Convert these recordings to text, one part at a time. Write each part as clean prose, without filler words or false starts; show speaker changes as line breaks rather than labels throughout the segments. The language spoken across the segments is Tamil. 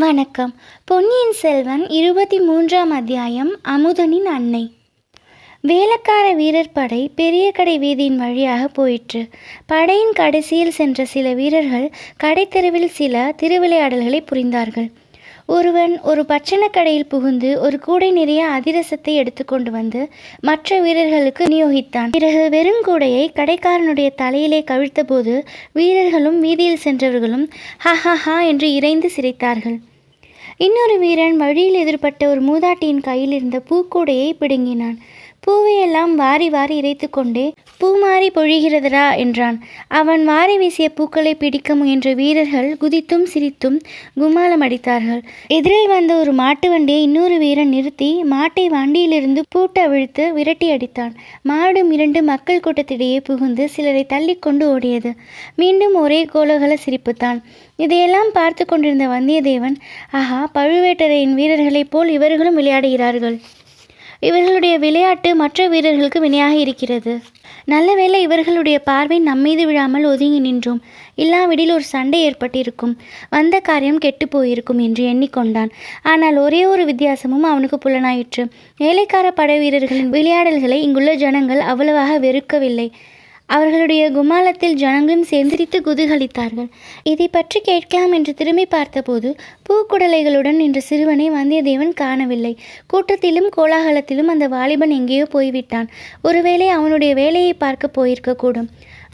வணக்கம். பொன்னியின் செல்வன் 23ஆம் அத்தியாயம். அமுதனின் அன்னை. வேளக்கார வீரர் படை பெரிய கடை வீதியின் வழியாக போயிற்று. படையின் கடைசியில் சென்ற சில வீரர்கள் கடைத்தெருவில் சில திருவிளையாடல்களை புரிந்தார்கள். ஒருவன் ஒரு பட்சணக் கடையில் புகுந்து ஒரு கூடை நிறைய அதிரசத்தை எடுத்து கொண்டு வந்து மற்ற வீரர்களுக்கு விநியோகித்தான். பிறகு வெறுங்கூடையை கடைக்காரனுடைய தலையிலே கவிழ்த்தபோது வீரர்களும் வீதியில் சென்றவர்களும் ஹஹஹா என்று இறைந்து சிரித்தார்கள். இன்னொரு வீரன் வழியில் எதிர்பட்ட ஒரு மூதாட்டியின் கையில் இருந்த பூக்கூடையை பிடுங்கினான். பூவையெல்லாம் வாரி வாரி இறைத்து கொண்டே பூமாரி பொழிகிறதரா என்றான். அவன் வாரி வீசிய பூக்களை பிடிக்க முயன்ற வீரர்கள் குதித்தும் சிரித்தும் கும்மாளம் அடித்தார்கள். எதிரில் வந்த ஒரு மாட்டு வண்டியை இன்னொரு வீரன் நிறுத்தி மாட்டை வண்டியிலிருந்து பூட்ட அவிழ்த்து விரட்டி அடித்தான். மாடு மிரண்டு மக்கள் கூட்டத்திடையே புகுந்து சிலரை தள்ளி கொண்டு ஓடியது. மீண்டும் ஒரே கோலாகல சிரிப்புத்தான். இதையெல்லாம் பார்த்து கொண்டிருந்த வந்தியத்தேவன், ஆஹா, பழுவேட்டரையின் வீரர்களைப் போல் இவர்களும் விளையாடுகிறார்கள். இவர்களுடைய விளையாட்டு மற்ற வீரர்களுக்கு வினையாக இருக்கிறது. நல்லவேளை இவர்களுடைய பார்வை நம்மீது விழாமல் ஒதுங்கி நின்றோம். இல்லாவிடில் ஒரு சண்டை ஏற்பட்டிருக்கும், வந்த காரியம் கெட்டு போயிருக்கும் என்று எண்ணிக்கொண்டான். ஆனால் ஒரே ஒரு வித்தியாசமும் அவனுக்கு புலனாயிற்று. வேலைக்கார படை வீரர்களின் விளையாடல்களை இங்குள்ள ஜனங்கள் அவ்வளவாக வெறுக்கவில்லை. அவர்களுடைய கும்மாளத்தில் ஜனங்களும் சேர்ந்திரித்து குதூகலித்தார்கள். இதை பற்றி கேட்கலாம் என்று திரும்பி பார்த்தபோது பூக்குடலைகளுடன் நின்ற சிறுவனை வந்தியத்தேவன் காணவில்லை. கூட்டத்திலும் கோலாகலத்திலும் அந்த வாலிபன் எங்கேயோ போய்விட்டான். ஒருவேளை அவனுடைய வேலையை பார்க்க போயிருக்கக்கூடும்.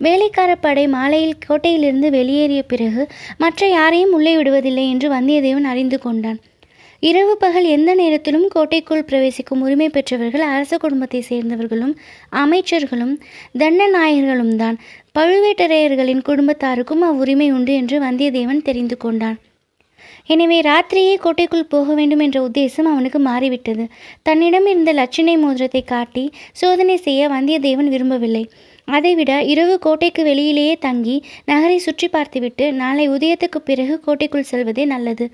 வேலைக்கார படை மாலையில் கோட்டையிலிருந்து வெளியேறிய பிறகு மற்ற யாரையும் உள்ளே விடுவதில்லை என்று வந்தியத்தேவன் அறிந்து கொண்டான். இரவு பகல் எந்த நேரத்திலும் கோட்டைக்குள் பிரவேசிக்கும் உரிமை பெற்றவர்கள் அரச குடும்பத்தை சேர்ந்தவர்களும் அமைச்சர்களும் தண்டநாயகர்களும் தான். பழுவேட்டரையர்களின் குடும்பத்தாருக்கும் அவ்வுரிமை உண்டு என்று வந்தியத்தேவன் தெரிந்து கொண்டான். எனவே ராத்திரியே கோட்டைக்குள் போக வேண்டும் என்ற உத்தேசம் அவனுக்கு மாறிவிட்டது. தன்னிடம் இருந்த லட்சணை மோதிரத்தை காட்டி சோதனை செய்ய வந்தியத்தேவன் விரும்பவில்லை. அதைவிட இரவு கோட்டைக்கு வெளியிலேயே தங்கி நகரை சுற்றி பார்த்துவிட்டு நாளை உதயத்துக்கு பிறகு கோட்டைக்குள் செல்வதே நல்லது.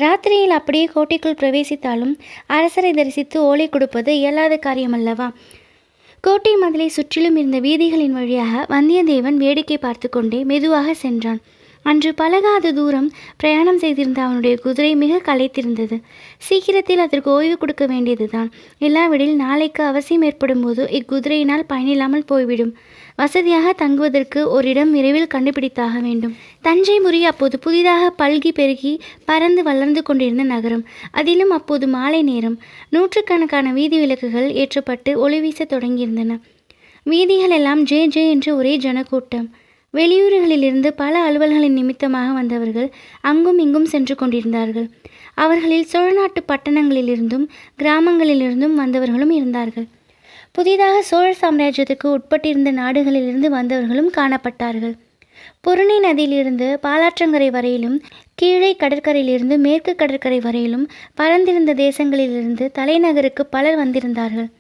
ராத்திரியில் அப்படியே கோட்டைக்குள் பிரவேசித்தாலும் அரசரை தரிசித்து ஓலை கொடுப்பது இயலாத காரியமல்லவா? கோட்டை மதிலை சுற்றிலும் இருந்த வீதிகளின் வழியாக வந்தியத்தேவன் வேடிக்கை பார்த்து கொண்டே மெதுவாக சென்றான். அன்று பலகாத தூரம் பிரயாணம் செய்திருந்த அவனுடைய குதிரை மிக களைத்திருந்தது. சீக்கிரத்தில் அதற்கு ஓய்வு கொடுக்க வேண்டியதுதான். இல்லாவிடில் நாளைக்கு அவசியம் ஏற்படும் போது இக்குதிரையினால் பயனில்லாமல் போய்விடும். வசதியாக தங்குவதற்கு ஒரு இடம் விரைவில் கண்டுபிடித்தாக வேண்டும். தஞ்சைபுரி அப்போது புதிதாக பல்கி பெருகி பறந்து வளர்ந்து கொண்டிருந்த நகரம். அதிலும் அப்போது மாலை நேரம். நூற்றுக்கணக்கான வீதி விளக்குகள் ஏற்றப்பட்டு ஒளி வீச தொடங்கியிருந்தன. வீதிகள் எல்லாம் ஜே ஜே என்று ஒரே ஜனக்கூட்டம். வெளியூர்களிலிருந்து பல அலுவல்களின் நிமித்தமாக வந்தவர்கள் அங்கும் இங்கும் சென்று கொண்டிருந்தார்கள். அவர்களில் சோழ நாட்டு பட்டணங்களிலிருந்தும் கிராமங்களிலிருந்தும் வந்தவர்களும் இருந்தார்கள். புதிதாக சோழ சாம்ராஜ்யத்துக்கு உட்பட்டிருந்த நாடுகளிலிருந்து வந்தவர்களும் காணப்பட்டார்கள். பொருணை நதியிலிருந்து பாலாற்றங்கரை வரையிலும் கீழே கடற்கரையிலிருந்து மேற்கு கடற்கரை வரையிலும் பறந்திருந்த தேசங்களிலிருந்து தலைநகருக்கு பலர் வந்திருந்தார்கள்.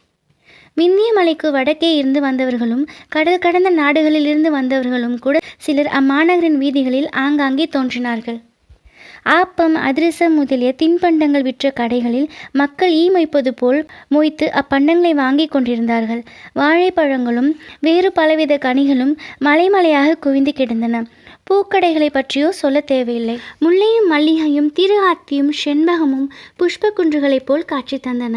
விந்திய மலைக்கு வடக்கே இருந்து வந்தவர்களும் கடல் கடந்த நாடுகளிலிருந்து வந்தவர்களும் கூட சிலர் அம்மாநகரின் வீதிகளில் ஆங்காங்கே தோன்றினார்கள். ஆப்பம் அதிரசம் முதலிய தின்பண்டங்கள் விற்ற கடைகளில் மக்கள் ஈ மொய்ப்பது போல் மொய்த்து அப்பண்டங்களை வாங்கி கொண்டிருந்தார்கள். வாழைப்பழங்களும் வேறு பலவித கனிகளும் மலைமலையாக குவிந்து கிடந்தன. பூக்கடைகளை பற்றியோ சொல்ல தேவையில்லை. முல்லையும் மல்லிகையும் திரு ஆத்தியும் செண்பகமும் புஷ்ப குன்றுகளைப் போல் காட்சி தந்தன.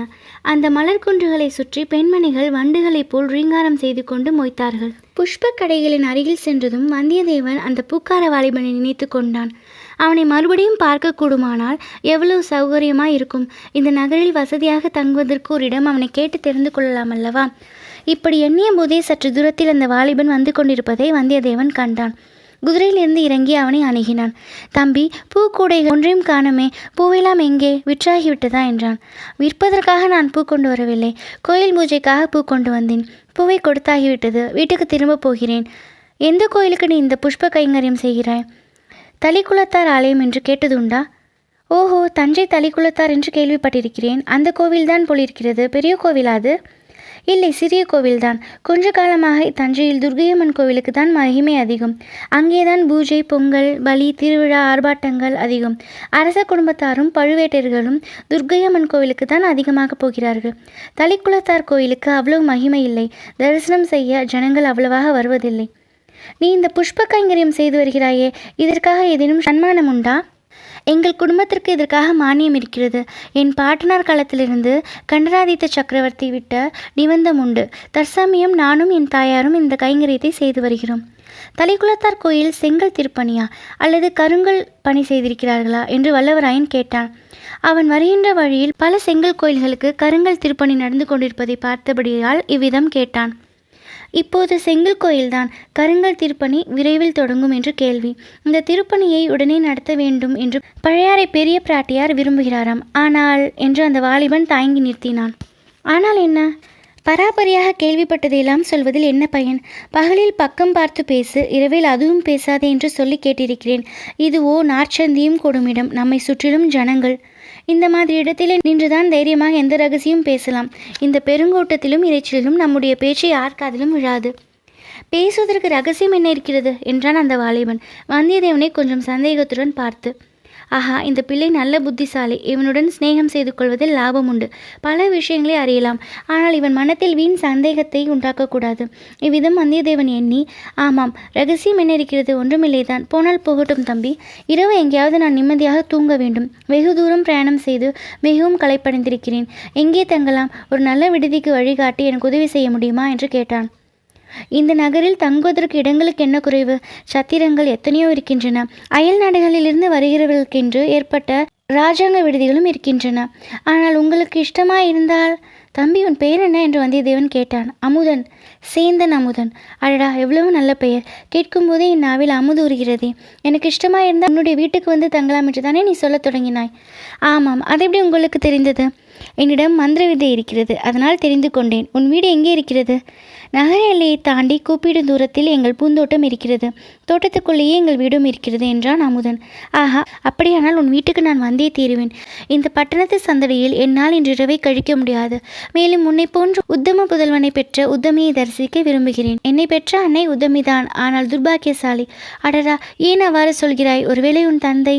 அந்த மலர் குன்றுகளை சுற்றி பெண்மணிகள் வண்டுகளைப் போல் ரீங்காரம் செய்து கொண்டு மொய்த்தார்கள். புஷ்ப கடைகளின் அருகில் சென்றதும் வந்தியத்தேவன் அந்த பூக்கார வாலிபனை நினைத்து கொண்டான். அவனை மறுபடியும் பார்க்கக்கூடுமானால் எவ்வளவு சௌகரியமாய் இருக்கும். இந்த நகரில் வசதியாக தங்குவதற்கு ஒரு இடம் அவனை கேட்டு தெரிந்து கொள்ளலாம் அல்லவா? இப்படி எண்ணிய போதே சற்று தூரத்தில் அந்த வாலிபன் வந்து கொண்டிருப்பதை வந்தியத்தேவன் கண்டான். குதிரையிலிருந்து இறங்கி அவனை அணுகினான். தம்பி, பூக்கூடைகள் ஒன்றையும் காணமே, பூவெல்லாம் எங்கே? விற்றாகிவிட்டதா என்றான். விற்பதற்காக நான் பூ கொண்டு வரவில்லை, கோயில் பூஜைக்காக பூ கொண்டு வந்தேன். பூவை கொடுத்தாகிவிட்டது, வீட்டுக்கு திரும்ப போகிறேன். எந்த கோயிலுக்கு நீ இந்த புஷ்ப கைங்கரியம் செய்கிறாய்? தளிக்குளத்தார் ஆலயம் என்று கேட்டதுண்டா? ஓஹோ, தஞ்சை தளிக்குளத்தார் என்று கேள்விப்பட்டிருக்கிறேன். அந்த கோவில்தான் போலிருக்கிறது. பெரிய கோவில் அது? இல்லை, சிறிய கோவில்தான். கொஞ்ச காலமாக தஞ்சையில் துர்க்கையம்மன் கோவிலுக்கு தான் மகிமை அதிகம். அங்கேதான் பூஜை, பொங்கல், பலி, திருவிழா, ஆர்ப்பாட்டங்கள் அதிகம். அரச குடும்பத்தாரும் பழுவேட்டர்களும் துர்க்கையம்மன் கோவிலுக்கு தான் அதிகமாக போகிறார்கள். தளிக்குளத்தார் கோயிலுக்கு அவ்வளவு மகிமை இல்லை. தரிசனம் செய்ய ஜனங்கள் அவ்வளவாக வருவதில்லை. நீ இந்த புஷ்ப கைங்கரியம் செய்து வருகிறாயே, இதற்காக ஏதேனும் சன்மானம் உண்டா? எங்கள் குடும்பத்திற்கு இதற்காக மானியம் இருக்கிறது. என் பாட்டனார் காலத்திலிருந்து கண்டராதித்த சக்கரவர்த்தி விட்ட நிபந்தம் உண்டு. தற்சமயம் நானும் என் தாயாரும் இந்த கைங்கரியத்தை செய்து வருகிறோம். தலைக்குளத்தார் கோயில் செங்கல் திருப்பணியா அல்லது கருங்கல் பணி செய்திருக்கிறார்களா என்று வல்லவராயன் கேட்டான். அவன் வருகின்ற வழியில் பல செங்கல் கோயில்களுக்கு கருங்கல் திருப்பணி நடந்து கொண்டிருப்பதை பார்த்தபடியால் இவ்விதம் கேட்டான். இப்போது செங்கல் கோயில்தான், கருங்கல் திருப்பணி விரைவில் தொடங்கும் என்று கேள்வி. இந்த திருப்பணியை உடனே நடத்த வேண்டும் என்று பழையாறை பெரிய பிராட்டியார் விரும்புகிறாராம். ஆனால் என்று அந்த வாலிபன் தயங்கி நிறுத்தினான். ஆனால் என்ன? பராபரியாக கேள்விப்பட்டதையெல்லாம் சொல்வதில் என்ன பயன்? பகலில் பக்கம் பார்த்து பேசு, இரவில் அதுவும் பேசாதே என்று சொல்லி கேட்டிருக்கிறேன். இதுவோ நாற்சந்தியும் கொடுமிடம், நம்மை சுற்றிலும் ஜனங்கள். இந்த மாதிரி இடத்திலே நின்றுதான் தைரியமாக எந்த ரகசியம் பேசலாம். இந்த பெருங்கூட்டத்திலும் இறைச்சிலும் நம்முடைய பேச்சு யார் காதிலும் விழாது. பேசுவதற்கு ரகசியம் என்ன இருக்கிறது என்றான் அந்த வாலிபன் வந்தியத்தேவனை கொஞ்சம் சந்தேகத்துடன் பார்த்து. ஆஹா, இந்த பிள்ளை நல்ல புத்திசாலி. இவனுடன் சிநேகம் செய்து கொள்வதில் லாபம் உண்டு. பல விஷயங்களை அறியலாம். ஆனால் இவன் மனத்தில் வீண் சந்தேகத்தை உண்டாக்கக்கூடாது. இவ்விதம் வந்தியத்தேவன் எண்ணி, ஆமாம், ரகசியம் என்ன இருக்கிறது? ஒன்றுமில்லைதான். போனால் போகட்டும் தம்பி. இரவு எங்கேயாவது நான் நிம்மதியாக தூங்க வேண்டும். வெகு தூரம் பிரயாணம் செய்து மிகவும் களைப்படைந்திருக்கிறேன். எங்கே தங்கலாம்? ஒரு நல்ல விடுதிக்கு வழிகாட்டி எனக்கு உதவி செய்ய முடியுமா என்று கேட்டான். இந்த நகரில் தங்குவதற்கு இடங்களுக்கு என்ன குறைவு? சத்திரங்கள் எத்தனையோ இருக்கின்றன. அயல் நாடுகளிலிருந்து வருகிறவர்களுக்கென்று ஏற்பட்ட இராஜாங்க விடுதிகளும் இருக்கின்றன. ஆனால் உங்களுக்கு இஷ்டமா இருந்தால். தம்பி, உன் பெயர் என்ன என்று வந்தியத்தேவன் கேட்டான். அமுதன். சேந்தன் அமுதன். அடடா, எவ்வளவு நல்ல பெயர்! கேட்கும் போதே என் நாவில் அமுது உருகிறதே. எனக்கு இஷ்டமா இருந்தால் உன்னுடைய வீட்டுக்கு வந்து தங்கலாம் என்று தானே நீ சொல்ல தொடங்கினாய்? ஆமாம், அது எப்படி உங்களுக்கு தெரிந்தது? என்னிடம் மந்திர வித்தை இருக்கிறது, அதனால் தெரிந்து கொண்டேன். உன் வீடு எங்கே இருக்கிறது? நகர எல்லையை தாண்டி கூப்பிடும் தூரத்தில் எங்கள் பூந்தோட்டம் இருக்கிறது. தோட்டத்துக்குள்ளேயே எங்கள் வீடும் இருக்கிறது என்றான் அமுதன். ஆஹா, அப்படியானால் உன் வீட்டுக்கு நான் வந்தே தீருவேன். இந்த பட்டணத்து சந்தடியில் என்னால் இன்றிரவை கழிக்க முடியாது. மேலும் உன்னை போன்ற உத்தம புதல்வனை பெற்ற உத்தமியை தரிசிக்க விரும்புகிறேன். என்னை பெற்ற அன்னை உத்தமிதான், ஆனால் துர்பாக்கியசாலி. அடடா, ஏன் அவ்வாறு சொல்கிறாய்? ஒருவேளை உன் தந்தை?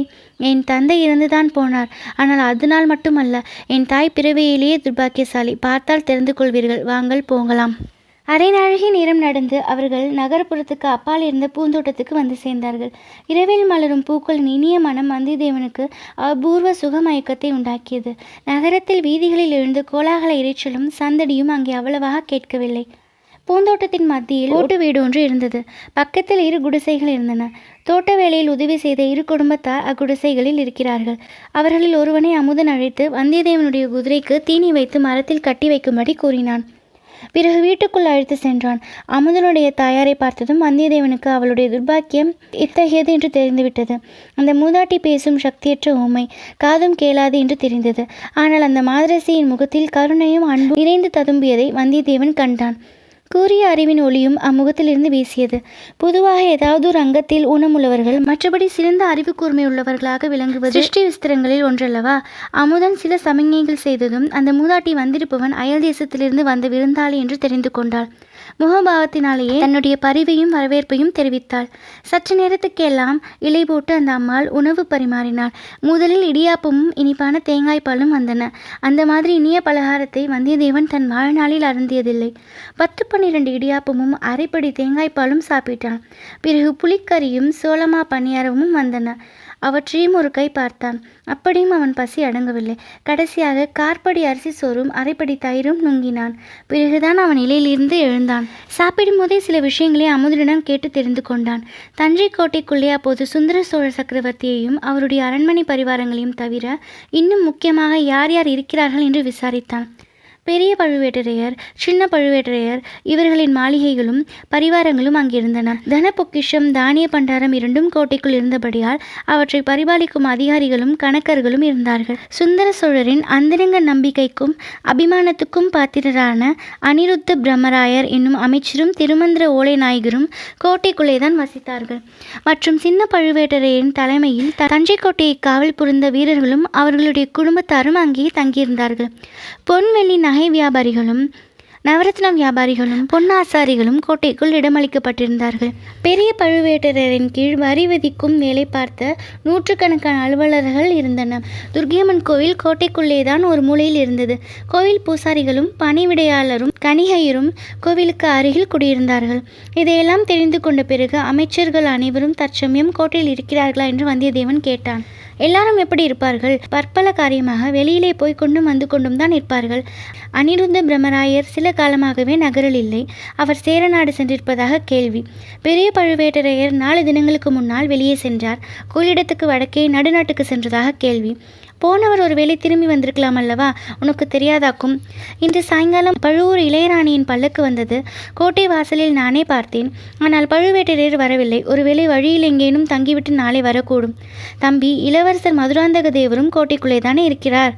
என் தந்தை இறந்துதான் போனார். ஆனால் அதனால் மட்டுமல்ல, என் தாய் பிறவியிலேயே துர்பாக்கியசாலி. பார்த்தால் தெரிந்து கொள்வீர்கள். வாங்கள் போகலாம். அரை நாழிகை நேரம் நடந்து அவர்கள் நகர்ப்புறத்துக்கு அப்பால் இருந்த பூந்தோட்டத்துக்கு வந்து சேர்ந்தார்கள். இரவில் மலரும் பூக்களின் இனிய மனம் வந்தியத்தேவனுக்கு அபூர்வ சுகமயக்கத்தை உண்டாக்கியது. நகரத்தில் வீதிகளில் எழுந்து கோலாகல இரைச்சலும் சந்தடியும் அங்கே அவ்வளவாக கேட்கவில்லை. பூந்தோட்டத்தின் மத்தியில் ஓட்டு வீடு ஒன்று இருந்தது. பக்கத்தில் 2 குடிசைகள் இருந்தன. தோட்ட வேலையில் உதவி செய்த 2 குடும்பத்தார் அக்குடிசைகளில் இருக்கிறார்கள். அவர்களில் ஒருவனை அமுதன் அழைத்து வந்தியத்தேவனுடைய குதிரைக்கு தீனி வைத்து மரத்தில் கட்டி வைக்கும்படி கூறினான். பிறகு வீட்டுக்குள் அழைத்து சென்றான். அமுதனுடைய தாயாரை பார்த்ததும் வந்தியத்தேவனுக்கு அவளுடைய துர்பாக்கியம் இத்தகையது என்று தெரிந்துவிட்டது. அந்த மூதாட்டி பேசும் சக்தியற்ற ஊமை, காதும் கேளாது என்று தெரிந்தது. ஆனால் அந்த மாதரசியின் முகத்தில் கருணையும் அன்பும் நிறைந்து ததும்பியதை வந்தியத்தேவன் கண்டான். கூறிய அறிவின் ஒளியும் அம்முகத்திலிருந்து வீசியது. பொதுவாக ஏதாவது ஒரு அங்கத்தில் ஊனமுள்ளவர்கள் மற்றபடி சிறந்த அறிவு கூர்மை உள்ளவர்களாக விளங்குவது சிருஷ்டி விஸ்திரங்களில் ஒன்றல்லவா? அமுதன் சில சமிக்ஞைகள் செய்ததும் அந்த மூதாட்டி வந்திருப்பவன் அயல் தேசத்திலிருந்து வந்த விருந்தாளி என்று தெரிந்து கொண்டாள். முகபாவத்தினாலேயே தன்னுடைய பரிவையும் வரவேற்பையும் தெரிவித்தாள். சற்று நேரத்துக்கெல்லாம் இலை போட்டு அந்த அம்மாள் உணவு பரிமாறினாள். முதலில் இடியாப்பமும் இனிப்பான தேங்காய்ப்பாலும் வந்தன. அந்த மாதிரி இனிய பலகாரத்தை வந்தியத்தேவன் தன் வாழ்நாளில் அருந்தியதில்லை. 10-12 இடியாப்பமும் அரைப்படி தேங்காய்ப்பாலும் சாப்பிட்டான். பிறகு புளிக்கறியும் சோளமா பணியாரமும் வந்தன. அவற்றையும் ஒரு கை பார்த்தான். அப்படியும் அவன் பசி அடங்கவில்லை. கடைசியாக கார்படி அரிசி சோறும் அரைப்படி தயிரும் நுங்கினான். பிறகுதான் அவன் இலையிலிருந்து எழுந்தான். சாப்பிடும் போதே சில விஷயங்களை அமுதனிடம் கேட்டு தெரிந்து கொண்டான். தஞ்சை கோட்டைக்குள்ளே அப்போது சுந்தர சோழ சக்கரவர்த்தியையும் அவருடைய அரண்மனை பரிவாரங்களையும் தவிர இன்னும் முக்கியமாக யார் யார் இருக்கிறார்கள் என்று விசாரித்தான். பெரிய பழுவேட்டரையர், சின்ன பழுவேட்டரையர் இவர்களின் மாளிகைகளும் பரிவாரங்களும் அங்கிருந்தன. தன பொக்கிஷம், தானிய பண்டாரம் 2ம் கோட்டைக்குள் இருந்தபடியால் அவற்றை பரிபாலிக்கும் அதிகாரிகளும் கணக்கர்களும் இருந்தார்கள். சுந்தர சோழரின் அந்தரங்க நம்பிக்கைக்கும் அபிமானத்துக்கும் பாத்திரரான அனிருத்த பிரம்மராயர் என்னும் அமைச்சரும் திருமந்திர ஓலை நாயகரும் கோட்டைக்குள்ளேதான் வசித்தார்கள். மற்றும் சின்ன பழுவேட்டரையரின் தலைமையில் தஞ்சை கோட்டையை காவல் புரிந்த வீரர்களும் அவர்களுடைய குடும்பத்தாரும் அங்கே தங்கியிருந்தார்கள். பொன்வெள்ளி நகை வியாபாரிகளும் நவரத்ன வியாபாரிகளும் பொன்னாசாரிகளும் கோட்டைக்குள் இடமளிக்கப்பட்டிருந்தார்கள். பெரிய பழுவேட்டரையரின் கீழ் வரி விதிக்கும் வேலை பார்த்த 100கணக்கான அலுவலர்கள் இருந்தனர். துர்க்கியம்மன் கோவில் கோட்டைக்குள்ளேதான் ஒரு மூலையில் இருந்தது. கோவில் பூசாரிகளும் பணிவிடையாளரும் கணிகையரும் கோவிலுக்கு அருகில் குடியிருந்தார்கள். இதையெல்லாம் தெரிந்து கொண்ட பிறகு அமைச்சர்கள் அனைவரும் தற்சமயம் கோட்டையில் இருக்கிறார்களா என்று வந்தியத்தேவன் கேட்டான். எல்லாரும் எப்படி இருப்பார்கள்? பற்பல காரியமாக வெளியிலே போய் கொண்டும் வந்து கொண்டும் தான் இருப்பார்கள். அனிருத்த பிரம்மராயர் சில காலமாகவே நகரில் இல்லை. அவர் சேரநாடு சென்றிருப்பதாக கேள்வி. பெரிய பழுவேட்டரையர் 4 தினங்களுக்கு முன்னால் வெளியே சென்றார். கொள்ளிடத்துக்கு வடக்கே நடுநாட்டுக்கு சென்றதாக கேள்வி. போனவர் ஒரு வேளை திரும்பி வந்திருக்கலாம் அல்லவா? உனக்கு தெரியாதாக்கும். இன்று சாயங்காலம் பழுவூர் இளையராணியின் பல்லக்கு வந்தது. கோட்டை வாசலில் நானே பார்த்தேன். ஆனால் பழுவேட்டரையர் வரவில்லை. ஒருவேளை வழியில் எங்கேனும் தங்கிவிட்டு நாளை வரக்கூடும். தம்பி, இளவரசர் மதுராந்தக தேவரும் கோட்டைக்குள்ளே தானே இருக்கிறார்?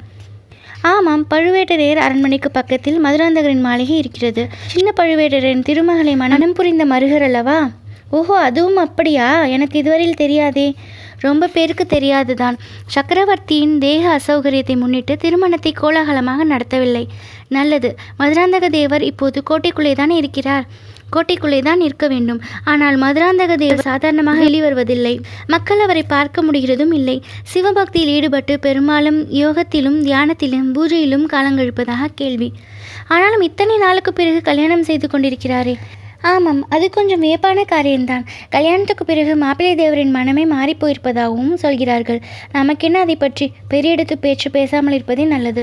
ஆமாம், பழுவேட்டரையர் அரண்மனைக்கு பக்கத்தில் மதுராந்தகரின் மாளிகை இருக்கிறது. சின்ன பழுவேட்டரையரின் திருமகளை மனம் புரிந்த மருகர் அல்லவா? ஓஹோ, அதுவும் அப்படியா? எனக்கு இதுவரையில் தெரியாதே. ரொம்ப பேருக்கு தெரியாதுதான். சக்கரவர்த்தியின் தேக அசௌகரியத்தை முன்னிட்டு திருமணத்தை கோலாகலமாக நடத்தவில்லை. நல்லது. மதுராந்தக தேவர் இப்போது கோட்டைக்குள்ளே தானே இருக்கிறார். கோட்டைக்குள்ளே தான் இருக்க வேண்டும். ஆனால் மதுராந்தக தேவர் சாதாரணமாக வெளிவருவதில்லை. மக்கள் அவரை பார்க்க முடிகிறதும் இல்லை. சிவபக்தியில் ஈடுபட்டு பெரும்பாலும் யோகத்திலும் தியானத்திலும் பூஜையிலும் காலங்கழிப்பதாக கேள்வி. ஆனாலும் இத்தனை நாளுக்கு பிறகு கல்யாணம் செய்து கொண்டிருக்கிறாரே. ஆமாம், அது கொஞ்சம் வியப்பான காரியம்தான். கல்யாணத்துக்கு பிறகு மாப்பிள்ளை தேவரின் மனமே மாறிப்போயிருப்பதாகவும் சொல்கிறார்கள். நமக்கென்ன அதை பற்றி? பெரிய எடுத்து பேச்சு பேசாமல் இருப்பதே நல்லது.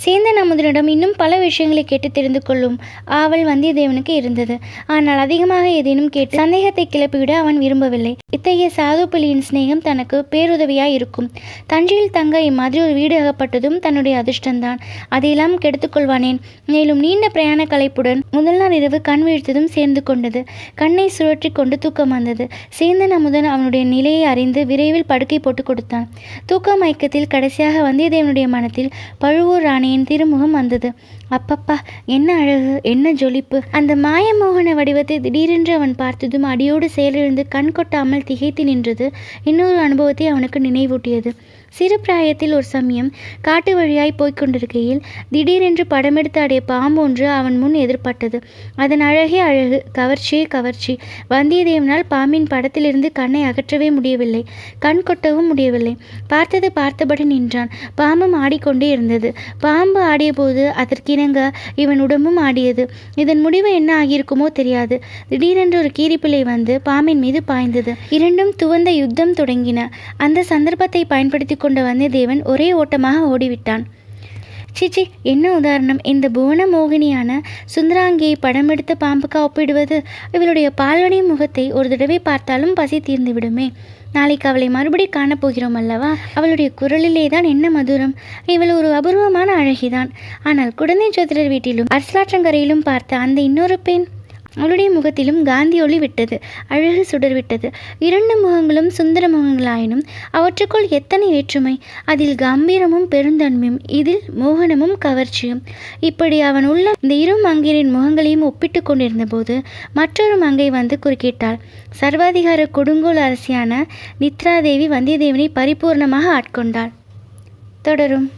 சேந்தன் அமுதனிடம் இன்னும் பல விஷயங்களை கேட்டு தெரிந்து கொள்ளும் ஆவல் வந்தியத்தேவனுக்கு இருந்தது. ஆனால் அதிகமாக ஏதேனும் கேட்டு சந்தேகத்தை கிளப்பிவிட அவன் விரும்பவில்லை. இத்தகைய சாது பிள்ளையின் சிநேகம் தனக்கு பேருதவியாய் இருக்கும். தஞ்சையில் தங்க இம்மாதிரி ஒரு வீடு அகப்பட்டதும் தன்னுடைய அதிர்ஷ்டந்தான். அதையெல்லாம் கெடுத்துக்கொள்வானேன்? மேலும் நீண்ட பிரயாண களைப்புடன் முதல் நாள் இரவு கண் வீழ்த்ததும் சேர்ந்து கொண்டது. கண்ணை சுழற்றி கொண்டு தூக்கம் வந்தது. சேந்தன் அமுதன் அவனுடைய நிலையை அறிந்து விரைவில் படுக்கை போட்டு கொடுத்தான். தூக்க மயக்கத்தில் கடைசியாக வந்தியத்தேவனுடைய மனத்தில் பழுவூர் ராணியின் திருமுகம் வந்தது. அப்பப்பா, என்ன அழகு, என்ன ஜொலிப்பு! அந்த மாயமோகன வடிவத்தை திடீரென்று அவன் பார்த்ததும் அடியோடு செயலிழந்து கண் கொட்டாமல் திகைத்து நின்றது இன்னொரு அனுபவத்தை அவனுக்கு நினைவூட்டியது. சிறு பிராயத்தில் ஒரு சமயம் காட்டு வழியாய் போய்கொண்டிருக்கையில் திடீரென்று படமெடுத்து ஆடிய பாம்பு ஒன்று அவன் முன் எதிர்பட்டது. அதன் அழகே அழகு, கவர்ச்சியே கவர்ச்சி. வந்தியத்தேவனால் பாம்பின் படத்திலிருந்து கண்ணை அகற்றவே முடியவில்லை, கண் கொட்டவும் முடியவில்லை. பார்த்தது பார்த்தபடி நின்றான். பாம்பும் ஆடிக்கொண்டே இருந்தது. பாம்பு ஆடிய போது அதற்கிணங்க இவன் உடம்பும் ஆடியது. இதன் முடிவு என்ன ஆகியிருக்குமோ தெரியாது. திடீரென்று ஒரு கீரிப்பிள்ளை வந்து பாம்பின் மீது பாய்ந்தது. இரண்டும் துவந்த யுத்தம் தொடங்கின. அந்த சந்தர்ப்பத்தை பயன்படுத்தி கொண்ட வந்தியத்தேவன் ஒரே ஓட்டமாக ஓடிவிட்டான். சிச்சி, என்ன உதாரணம்! இந்த புவன மோகினியான சுந்தராங்கியை படம் எடுத்த பாம்புக்கா ஒப்பிடுவது? இவளுடைய பால்வனை முகத்தை ஒரு தடவை பார்த்தாலும் பசி தீர்ந்து விடுமே. நாளைக்கு அவளை மறுபடி காணப்போகிறோம் அல்லவா? அவளுடைய குரலிலே தான் என்ன மதுரம்! இவள் ஒரு அபூர்வமான அழகிதான். ஆனால் குடந்தை ஜோதிடர் வீட்டிலும் அரசலாற்றங்கரையிலும் பார்த்த அந்த இன்னொரு பெண், அவளுடைய முகத்திலும் காந்தி ஒளி விட்டது, அழகு சுடர்விட்டது. 2 முகங்களும் சுந்தர முகங்களாயினும் அவற்றுக்குள் எத்தனை வேற்றுமை! அதில் கம்பீரமும் பெருந்தன்மையும், இதில் மோகனமும் கவர்ச்சியும். இப்படி அவன் உள்ள இந்த 2 மங்கையரின் முகங்களையும் ஒப்பிட்டு கொண்டிருந்த போது மற்றொரு மங்கை வந்து குறுக்கிட்டாள். சர்வாதிகார கொடுங்கோல் அரசியான நித்ராதேவி வந்தியத்தேவனை பரிபூர்ணமாக ஆட்கொண்டாள். தொடரும்.